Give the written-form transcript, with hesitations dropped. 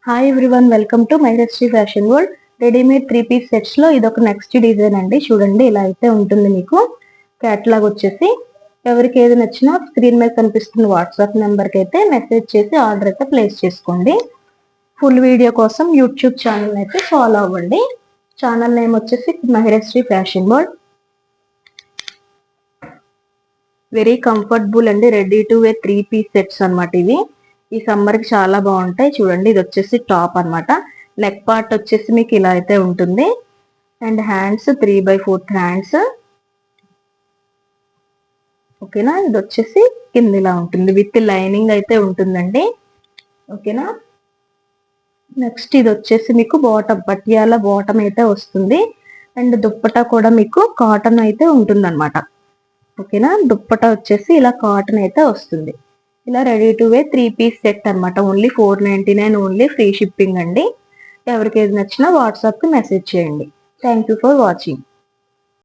Hi everyone, welcome to Mairashri fashion world. Readymade 3 piece sets లో ఇది ఒక నెక్స్ట్ డిజైన్ అండి. చూడండి, ఇలా అయితే ఉంటుంది. మీకు క్యాటలాగ్ వచ్చేసి ఎవరికి ఏది నచ్చినా స్క్రీన్ మీద కనిపిస్తున్న వాట్సాప్ నెంబర్ కి అయితే మెసేజ్ చేసి ఆర్డర్ అయితే ప్లేస్ చేసుకోండి. ఫుల్ వీడియో కోసం యూట్యూబ్ ఛానల్ అయితే ఫాలో అవ్వండి. ఛానల్ నేమ్ వచ్చేసి Mairashri fashion world. Very comfortable అండి, ready to wear 3 piece sets అన్నమాట. ఇవి ఈ సమ్మర్ కి చాలా బాగుంటాయి. చూడండి, ఇది వచ్చేసి టాప్ అన్నమాట. నెక్ పార్ట్ వచ్చేసి మీకు ఇలా అయితే ఉంటుంది. And hands 3/4 hands. ఓకేనా, ఇది వచ్చేసి కింద ఇలా ఉంటుంది, విత్ లైనింగ్ అయితే ఉంటుందండి. ఓకేనా, నెక్స్ట్ ఇది వచ్చేసి మీకు బాటమ్, పటియాల బాటమ్ అయితే వస్తుంది. అండ్ దుప్పటా కూడా మీకు కాటన్ అయితే ఉంటుంది అనమాట. ఓకేనా, దుప్పటా వచ్చేసి ఇలా కాటన్ అయితే వస్తుంది. ఇలా ready to wear 3 piece set అనమాట. ఓన్లీ 499, ఓన్లీ ఫ్రీ షిప్పింగ్ అండి. ఎవరికి ఏది నచ్చినా వాట్సాప్ కి మెసేజ్ చేయండి. Thank you for watching.